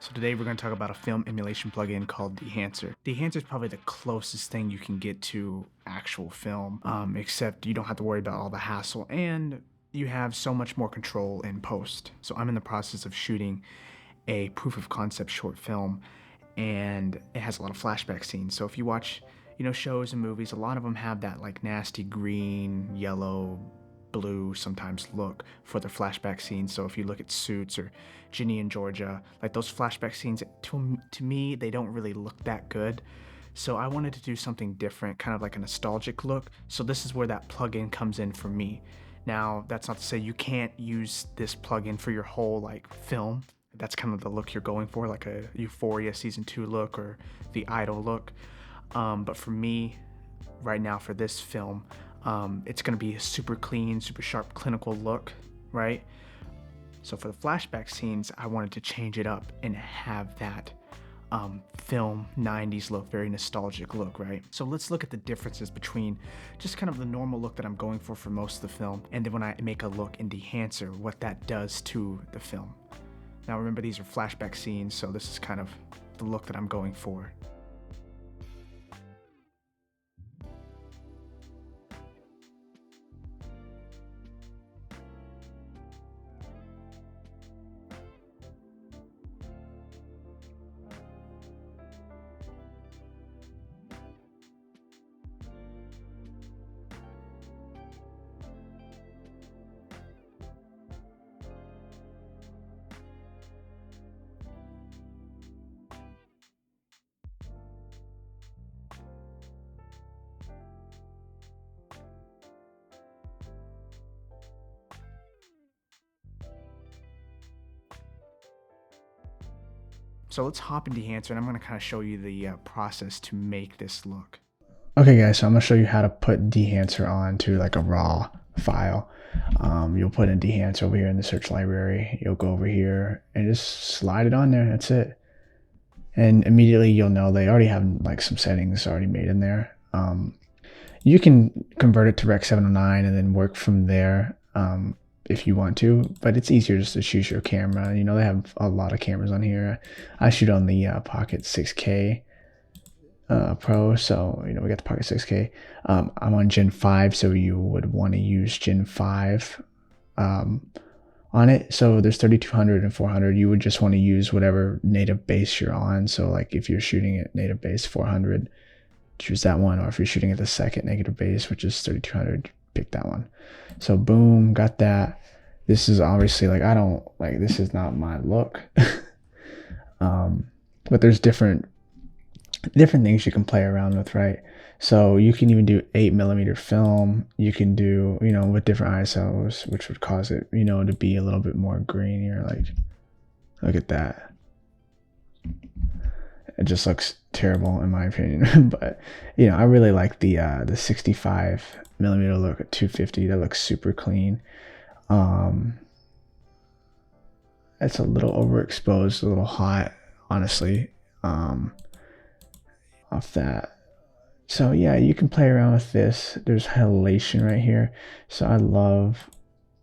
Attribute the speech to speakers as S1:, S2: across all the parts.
S1: So today we're going to talk about a film emulation plugin called Dehancer. Dehancer is probably the closest thing you can get to actual film, except you don't have to worry about all the hassle and you have so much more control in post. So I'm in the process of shooting a proof of concept short film, and it has a lot of flashback scenes. So if you watch, shows and movies, a lot of them have that like nasty green, yellow, blue sometimes look for their flashback scenes. So if you look at Suits or Ginny and Georgia, like those flashback scenes, to me, they don't really look that good. So I wanted to do something different, kind of like a nostalgic look. So this is where that plugin comes in for me. Now, that's not to say you can't use this plugin for your whole like film. That's kind of the look you're going for, like a Euphoria season 2 look or the Idol look. But for me, right now for this film, it's going to be a super clean, super sharp, clinical look, right? So for the flashback scenes, I wanted to change it up and have that film 90s look, very nostalgic look, right? So let's look at the differences between just kind of the normal look that I'm going for most of the film, and then when I make a look in Dehancer, what that does to the film. Now remember, these are flashback scenes, so this is kind of the look that I'm going for. So let's hop into Dehancer, and I'm going to kind of show you the process to make this look. Okay guys, so I'm going to show you how to put Dehancer onto like a raw file. You'll put in Dehancer over here in the search library. You'll go over here and just slide it on there. That's it. And immediately you'll know they already have like some settings already made in there. You can convert it to Rec 709 and then work from there if you want to, but it's easier just to choose your camera. You know, they have a lot of cameras on here. I shoot on the Pocket 6K Pro, so we got the Pocket 6K. I'm on Gen 5, so you would want to use Gen 5 on it. So there's 3200 and 400. You would just want to use whatever native base you're on. So like if you're shooting at native base 400, choose that one, or if you're shooting at the second negative base, which is 3200, pick that one. So boom, got that. This is obviously like, I don't like, this is not my look. But there's different things you can play around with, right? So you can even do 8mm film. You can do, with different ISOs, which would cause it, to be a little bit more grainier. Like, look at that. It just looks terrible in my opinion. But I really like the 65mm look at 250. That looks super clean. It's a little overexposed, a little hot, honestly, off that. So yeah, you can play around with this. There's halation right here. So I love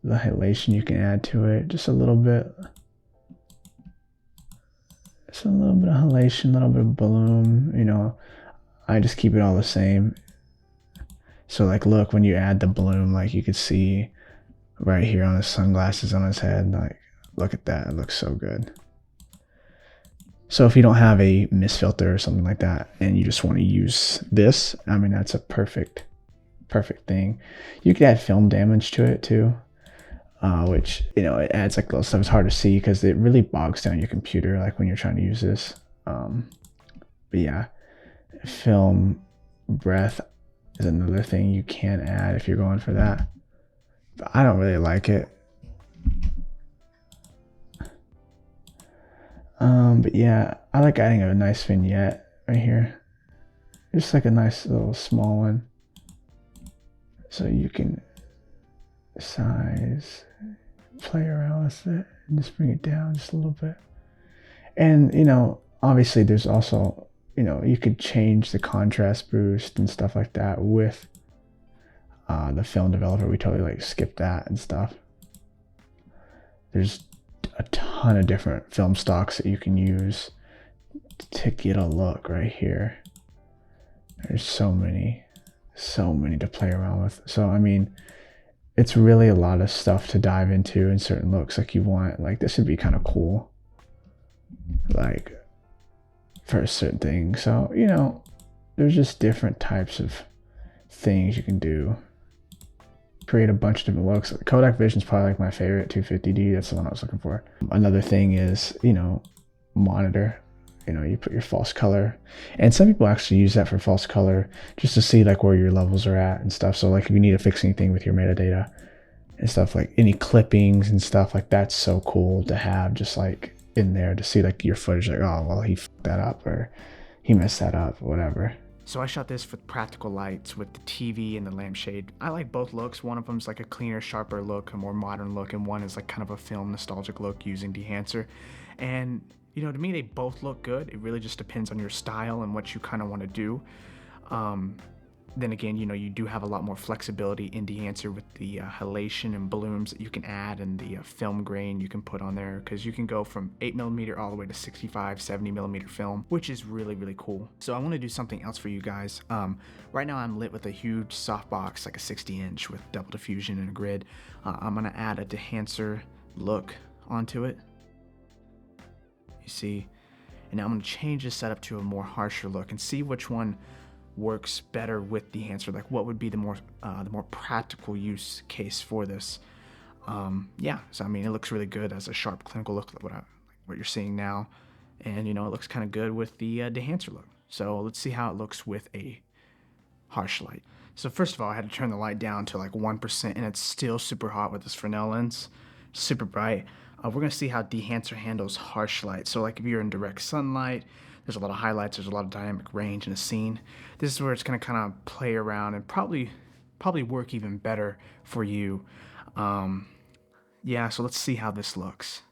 S1: the halation you can add to it. Just a little bit. Just a little bit of halation, a little bit of bloom. I just keep it all the same. So like, look, when you add the bloom, like you could see right here on his sunglasses on his head, like, look at that, it looks so good. So if you don't have a mist filter or something like that, and you just want to use this, I mean, that's a perfect thing. You could add film damage to it too, which, it adds like little stuff. It's hard to see because it really bogs down your computer, like when you're trying to use this. But yeah, film breath is another thing you can add if you're going for that. But I don't really like it. But yeah, I like adding a nice vignette right here. Just like a nice little small one. So you can size, play around with it, and just bring it down just a little bit. And, obviously there's also, you could change the contrast boost and stuff like that with the film developer. We totally like skip that and stuff. There's a ton of different film stocks that you can use to get a look right here. There's so many to play around with. So I mean, it's really a lot of stuff to dive into in certain looks. Like you want, like this would be kind of cool, like for a certain thing. So you know, there's just different types of things you can do. Create a bunch of different looks. Kodak Vision is probably like my favorite 250D. That's the one I was looking for. Another thing is, you know, monitor. You know, you put your false color, and some people actually use that for false color just to see like where your levels are at and stuff. So like if you need to fix anything with your metadata and stuff, like any clippings and stuff, like that's so cool to have just like in there to see like your footage, like, oh well, he fucked that up or he messed that up or whatever. So I shot this with practical lights with the TV and the lampshade. I like both looks. One of them's like a cleaner, sharper look, a more modern look, and one is like kind of a film nostalgic look using Dehancer. And you know, to me, they both look good. It really just depends on your style and what you kind of want to do. Then again, you know, you do have a lot more flexibility in Dehancer with the halation and blooms that you can add and the film grain you can put on there, because you can go from 8mm all the way to 65, 70mm film, which is really, really cool. So I want to do something else for you guys. Right now I'm lit with a huge softbox, like a 60-inch with double diffusion and a grid. I'm going to add a Dehancer look onto it. You see? And now I'm going to change the setup to a more harsher look and see which one works better with Dehancer. Like what would be the more practical use case for this. Yeah, so I mean, it looks really good as a sharp clinical look, like what you're seeing now. And you know, it looks kind of good with the Dehancer look. So let's see how it looks with a harsh light. So first of all, I had to turn the light down to like 1%, and it's still super hot with this Fresnel lens, super bright. We're gonna see how Dehancer handles harsh light. So like if you're in direct sunlight, there's a lot of highlights, there's a lot of dynamic range in a scene. This is where it's gonna kind of play around and probably work even better for you. Yeah, so let's see how this looks.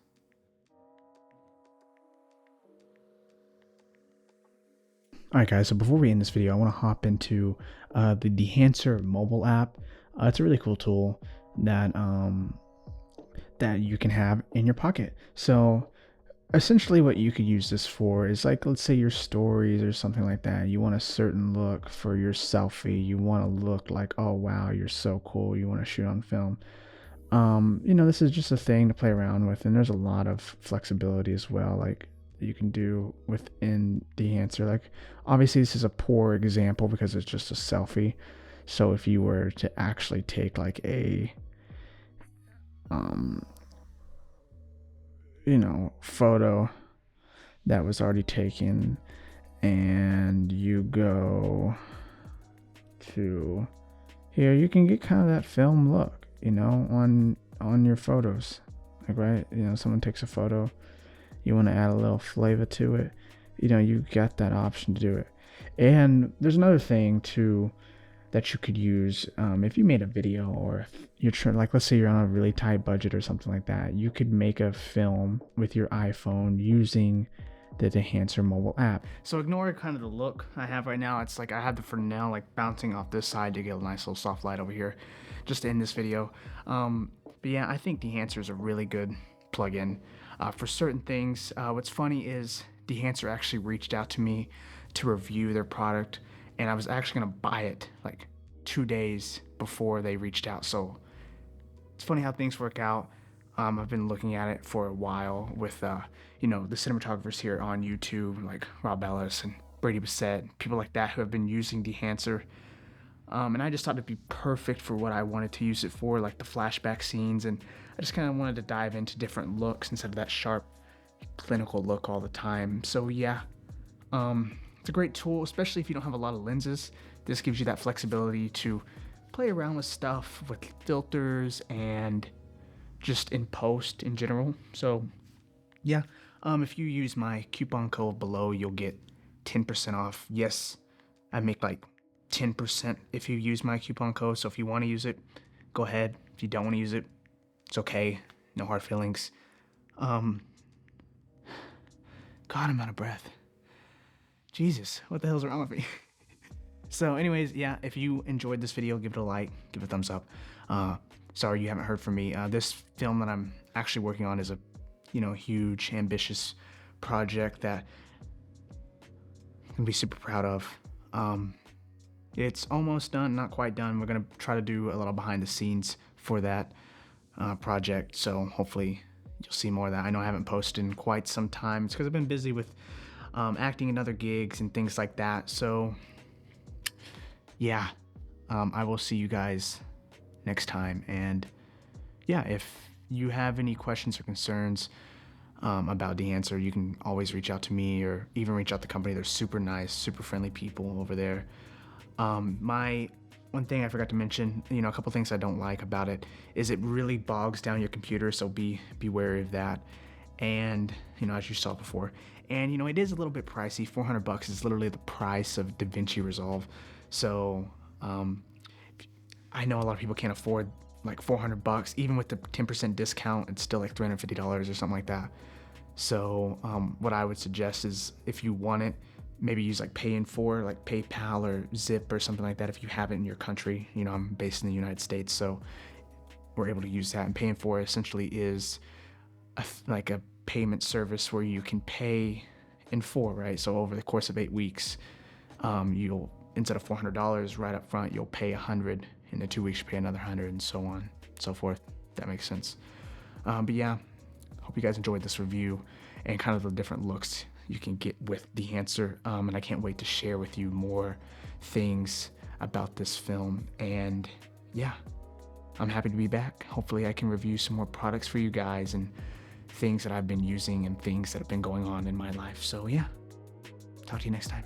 S1: Alright guys, so before we end this video, I want to hop into the Dehancer mobile app. It's a really cool tool that that you can have in your pocket. So essentially what you could use this for is like, let's say your stories or something like that. You want a certain look for your selfie. You want to look like, oh wow, you're so cool. You want to shoot on film. You know, this is just a thing to play around with, and there's a lot of flexibility as well, like you can do within Dehancer. Like obviously this is a poor example because it's just a selfie. So if you were to actually take like a you know, photo that was already taken, and you go to here, you can get kind of that film look, you know, on your photos. Like, right, you know, someone takes a photo, you want to add a little flavor to it, you know, you got that option to do it. And there's another thing too that you could use if you made a video, or if you're trying, like let's say you're on a really tight budget or something like that, you could make a film with your iPhone using the Dehancer mobile app. So ignore kind of the look I have right now. It's like I have the Fresnel like bouncing off this side to get a nice little soft light over here just to end this video. But yeah, I think Dehancer is a really good plugin for certain things. What's funny is Dehancer actually reached out to me to review their product, and I was actually gonna buy it like 2 days before they reached out. So it's funny how things work out. I've been looking at it for a while with you know, the cinematographers here on YouTube, like Rob Ellis and Brady Bissett, people like that who have been using Dehancer. And I just thought it'd be perfect for what I wanted to use it for, like the flashback scenes, and I just kind of wanted to dive into different looks instead of that sharp clinical look all the time. So yeah, it's a great tool, especially if you don't have a lot of lenses. This gives you that flexibility to play around with stuff with filters and just in post in general. So yeah, if you use my coupon code below, you'll get 10% off. Yes, I make like 10% if you use my coupon code. So if you want to use it, go ahead. If you don't want to use it, it's okay. No hard feelings. God, I'm out of breath. Jesus, what the hell's wrong with me? So anyways, yeah, if you enjoyed this video, give it a like, give it a thumbs up. Sorry you haven't heard from me. This film that I'm actually working on is a huge, ambitious project that I'm gonna be super proud of. It's almost done, not quite done. We're gonna try to do a little behind the scenes for that project, so hopefully you'll see more of that. I know I haven't posted in quite some time. It's because I've been busy with acting and other gigs and things like that. So yeah, I will see you guys next time. And yeah, if you have any questions or concerns about The Answer, you can always reach out to me or even reach out to the company. They're super nice, super friendly people over there. My one thing I forgot to mention, a couple things I don't like about it is it really bogs down your computer, so be wary of that. And as you saw before, and it is a little bit pricey. $400 is literally the price of DaVinci Resolve. So I know a lot of people can't afford like $400. Even with the 10% discount, it's still like $350 or something like that. So what I would suggest is, if you want it, maybe use like Pay in 4, like PayPal or Zip or something like that if you have it in your country. I'm based in the United States, so we're able to use that. And Pay in 4 essentially is like a payment service where you can pay in 4, right? So over the course of 8 weeks, you'll, instead of $400 right up front, you'll pay $100. In the 2 weeks, you pay another $100, and so on and so forth. If that makes sense. But yeah, hope you guys enjoyed this review and kind of the different looks you can get with The Answer. And I can't wait to share with you more things about this film. And yeah, I'm happy to be back. Hopefully I can review some more products for you guys and things that I've been using and things that have been going on in my life. So yeah, talk to you next time.